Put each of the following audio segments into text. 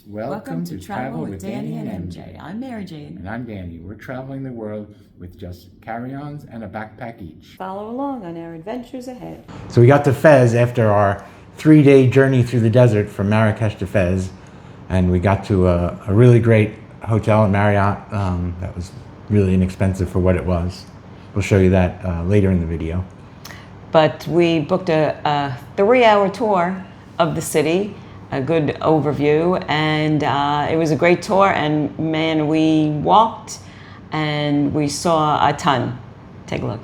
Welcome to Travel with Danny and MJ. I'm Mary Jane. And I'm Danny. We're traveling the world with just carry-ons and a backpack each. Follow along on our adventures ahead. So we got to Fez after our 3-day journey through the desert from Marrakesh to Fez, and we got to a really great hotel at Marriott that was really inexpensive for what it was. We'll show you that later in the video. But we booked a 3-hour tour of the city, a good overview, and it was a great tour, and man, we walked and we saw a ton. Take a look.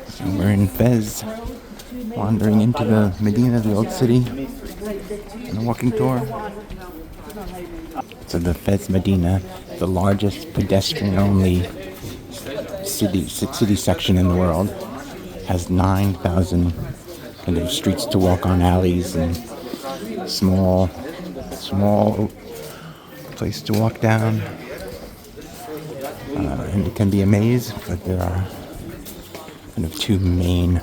So we're in Fez, wandering into the Medina, the old city, on a walking tour. So the Fez Medina, the largest pedestrian-only city section in the world, has 9,000 kind of streets to walk on, alleys, and small place to walk down. And it can be a maze, but there are kind of two main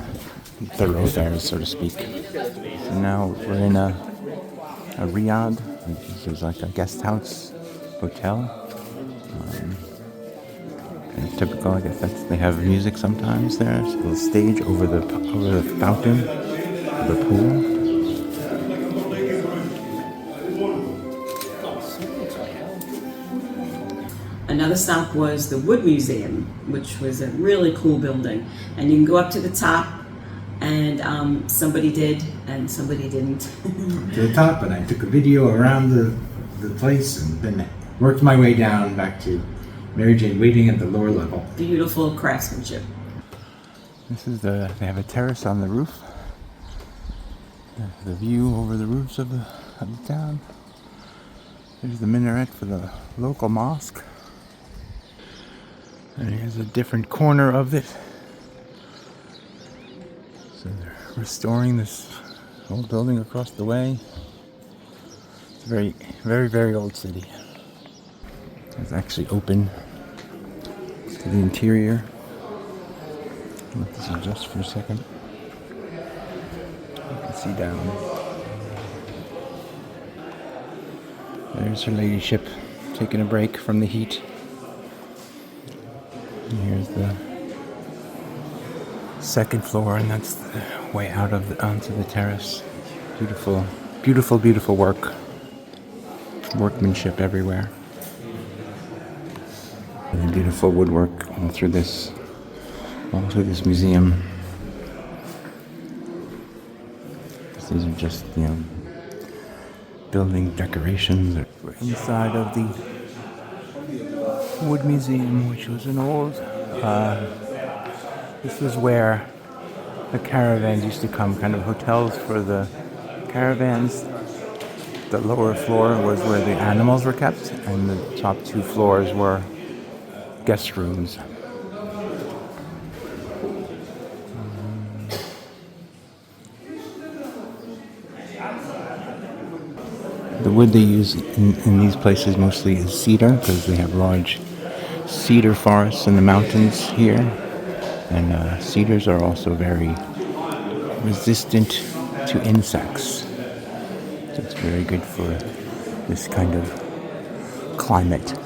thoroughfares, so to speak. So now we're in a riad. This is like a guest house hotel. Kind of typical, I guess. They have music sometimes there. It's a little stage over the fountain, the pool. Another stop was the Wood Museum, which was a really cool building. And you can go up to the top, and somebody did, and somebody didn't. To the top, and I took a video around the place, and then worked my way down back to Mary Jane waiting at the lower level. Beautiful craftsmanship. This is they have a terrace on the roof. The view over the roofs of the town. There's the minaret for the local mosque. And here's a different corner of it. So they're restoring this old building across the way. It's a very, very, very old city. It's actually open to the interior. Let this adjust for a second. You can see down. There's her ladyship taking a break from the heat. And here's the second floor, and that's the way out onto the terrace. Beautiful, beautiful, beautiful workmanship everywhere. And beautiful woodwork all through this museum. These are just, building decorations. We're inside of the Wood Museum, which was an old, this was where the caravans used to come, kind of hotels for the caravans. The lower floor was where the animals were kept, and the top 2 floors were guest rooms. The wood they use in these places mostly is cedar, because they have large cedar forests in the mountains here. And cedars are also very resistant to insects. So it's very good for this kind of climate.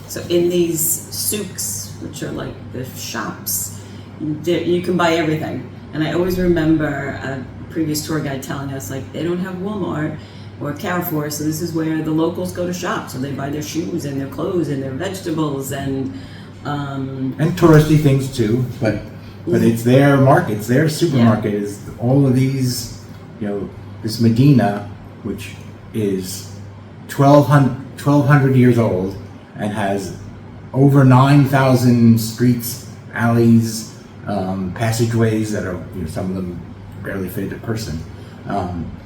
So in these souks, which are like the shops, you can buy everything. And I always remember a previous tour guide telling us, like, they don't have Walmart or Carrefour, so this is where the locals go to shop. So they buy their shoes and their clothes and their vegetables and touristy things too, but it's their market, it's their supermarket. Yeah. Is all of these, this Medina, which is 1,200 years old and has over 9,000 streets, alleys, passageways that are, some of them barely fit a person.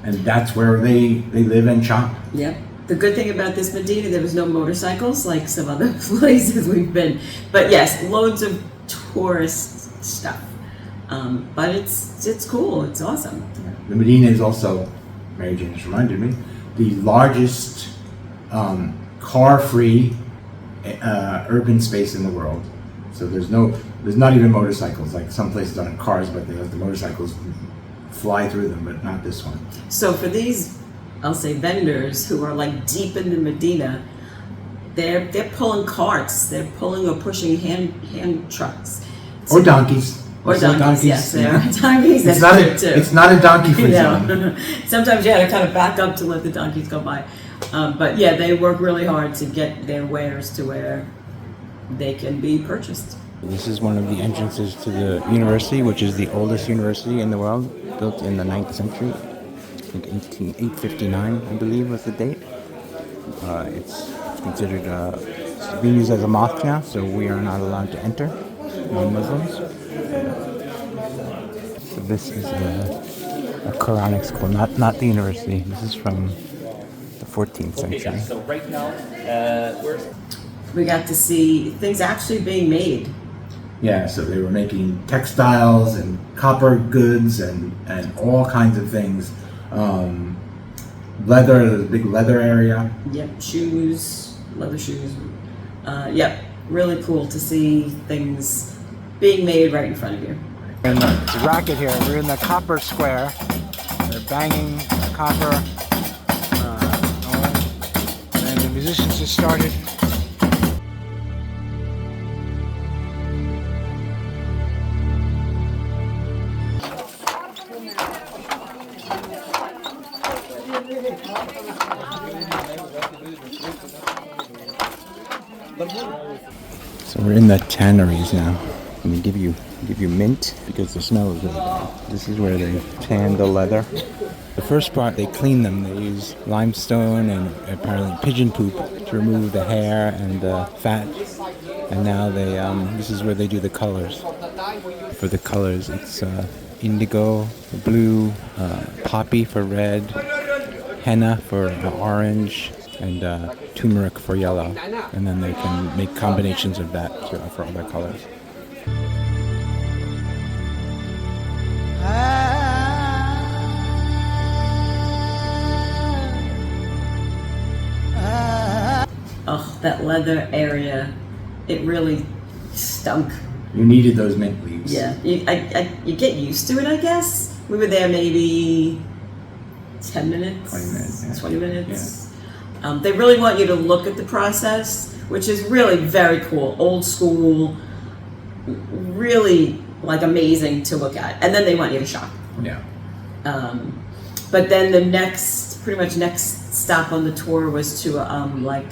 And that's where they live and shop. Yep. The good thing about this Medina, there was no motorcycles like some other places we've been. But yes, loads of tourist stuff. But it's cool. It's awesome. Yeah. The Medina is also, Mary Jane just reminded me, the largest car-free urban space in the world. So there's not even motorcycles. Like some places don't have cars, but they let the motorcycles fly through them, but not this one. So for these I'll say vendors who are like deep in the Medina. They're pulling carts. They're pulling or pushing hand trucks. Or donkeys. Or Let's say donkeys, yes, there are yeah. donkeys. That's true too. It's not a donkey free zone. No. Sometimes you had to kind of back up to let the donkeys go by. But yeah, they work really hard to get their wares to where they can be purchased. This is one of the entrances to the university, which is the oldest university in the world, built in the 9th century. I think 859, I believe, was the date. It's considered it's being used as a mosque now, so we are not allowed to enter, non-Muslims. So this is a Quranic school, not the university. This is from the 14th century. Okay, guys, so right now, We got to see things actually being made. Yeah, so they were making textiles and copper goods and all kinds of things. Leather, there's a big leather area. Yep, shoes, leather shoes. Yep, really cool to see things being made right in front of you. And it's a racket here. We're in the copper square. They're banging copper. And the musicians just started. So we're in the Tanneries now. And they give you mint because the smell is really bad. This is where they tan the leather. The first part, they clean them. They use limestone and apparently pigeon poop to remove the hair and the fat. And now they this is where they do the colors. For the colors, it's indigo, blue, poppy for red, henna for orange, and turmeric for yellow. And then they can make combinations of that for all their colors. Oh, that leather area, it really stunk. You needed those mint leaves. Yeah, you get used to it, I guess. We were there maybe 10 minutes, 20 minutes, yeah. 20 minutes. Yeah. They really want you to look at the process, which is really very cool, old school, really like amazing to look at. And then they want you to shop. Yeah. But then the pretty much next stop on the tour was to like,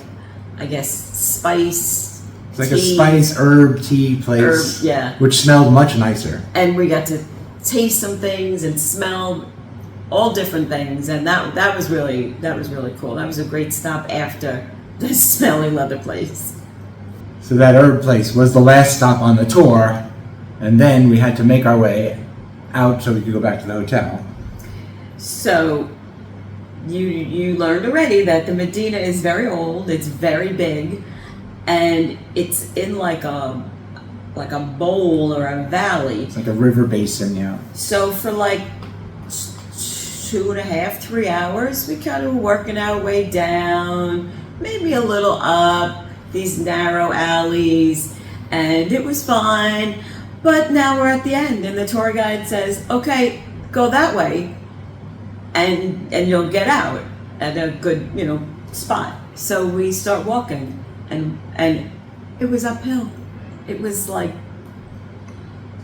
I guess, spice. It's like tea, a spice herb tea place. yeah. Which smelled much nicer. And we got to taste some things and smell all different things, and that was really cool. That was a great stop after the smelly leather place. So that herb place was the last stop on the tour, and then we had to make our way out so we could go back to the hotel. So you learned already that the Medina is very old, it's very big, and it's in like a bowl or a valley. It's like a river basin, yeah. So for like 2.5, 3 hours, we kind of were working our way down, maybe a little up these narrow alleys, and it was fine. But now we're at the end, and the tour guide says, okay, go that way, and you'll get out at a good, spot. So we start walking, and it was uphill. It was like,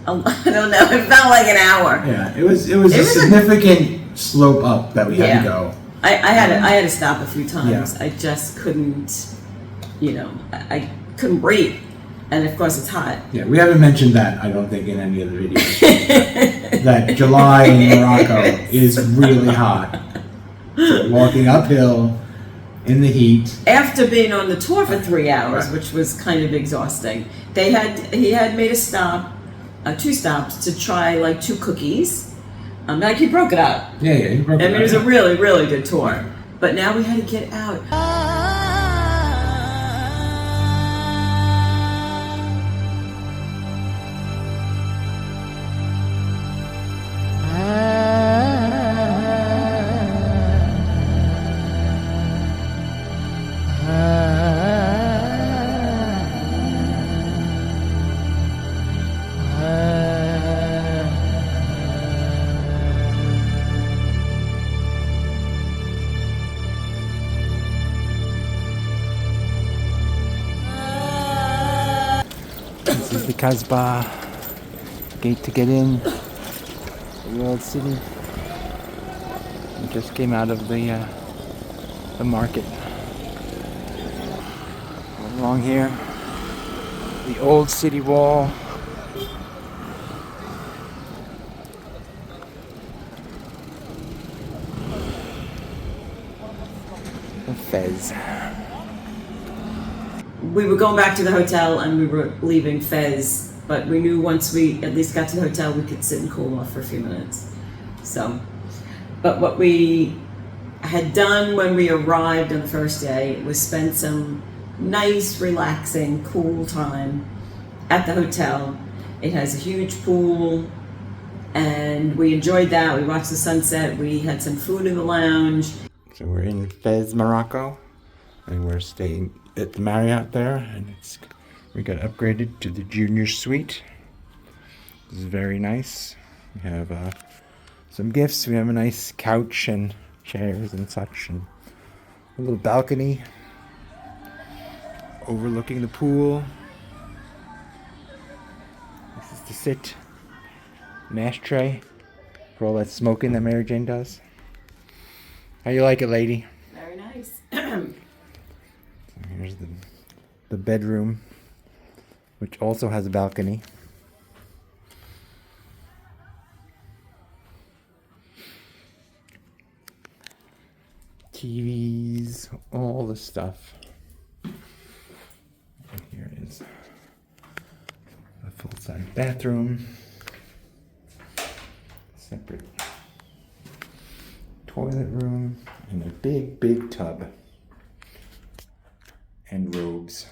I don't know, it felt like an hour. Yeah, it was a significant slope up that we had to go. I had to stop a few times. Yeah. I just couldn't, I couldn't breathe. And of course it's hot. Yeah, we haven't mentioned that, I don't think, in any of the videos. That July in Morocco is really hot. So walking uphill in the heat. After being on the tour for 3 hours, which was kind of exhausting, he had made a stop, 2 stops to try like 2 cookies. Like he broke it up. Yeah, he broke it up. I mean, it was a really, really good tour. But now we had to get out. the Kasbah gate to get in. The old city. We just came out of the market. Along here, the old city wall. The Fez. We were going back to the hotel and we were leaving Fez, but we knew once we at least got to the hotel we could sit and cool off for a few minutes. So, but what we had done when we arrived on the first day was spend some nice, relaxing, cool time at the hotel. It has a huge pool and we enjoyed that. We watched the sunset, we had some food in the lounge. So we're in Fez, Morocco, and we're staying at the Marriott there, and we got upgraded to the junior suite. This is very nice. We have some gifts. We have a nice couch and chairs and such, and a little balcony overlooking the pool. This is to sit. An ashtray for all that smoking that Mary Jane does. How you like it, lady? Very nice. Here's the bedroom, which also has a balcony. TVs, all the stuff. And here is a full-size bathroom. Separate toilet room and a big tub. And robes.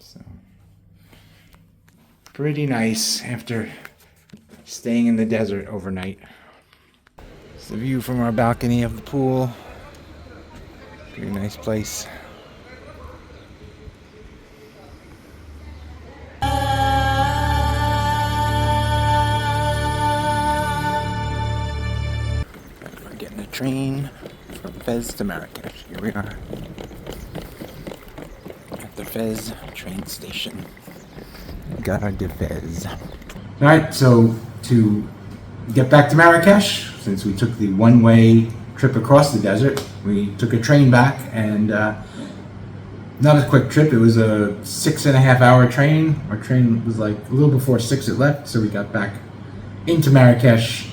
So pretty nice after staying in the desert overnight. It's the view from our balcony of the pool. Pretty nice place. We're getting a train from Fez to Marrakesh. Here we are. The Fez train station. Gare de Fez. Alright, so to get back to Marrakesh, since we took the one-way trip across the desert, we took a train back, and not a quick trip, it was a 6.5 hour train. Our train was like a little before 6 it left, so we got back into Marrakesh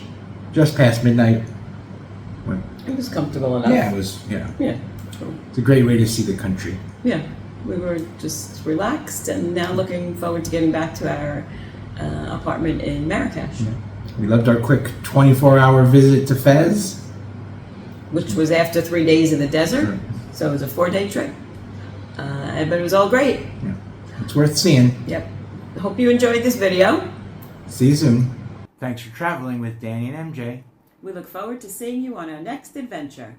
just past midnight. It was comfortable enough. Yeah, it was, yeah. Yeah. It's a great way to see the country. Yeah. We were just relaxed and now looking forward to getting back to our apartment in Marrakesh. Yeah. We loved our quick 24-hour visit to Fez. Which was after 3 days in the desert. Sure. So it was a 4-day trip. But it was all great. Yeah. It's worth seeing. Yep. Hope you enjoyed this video. See you soon. Thanks for traveling with Danny and MJ. We look forward to seeing you on our next adventure.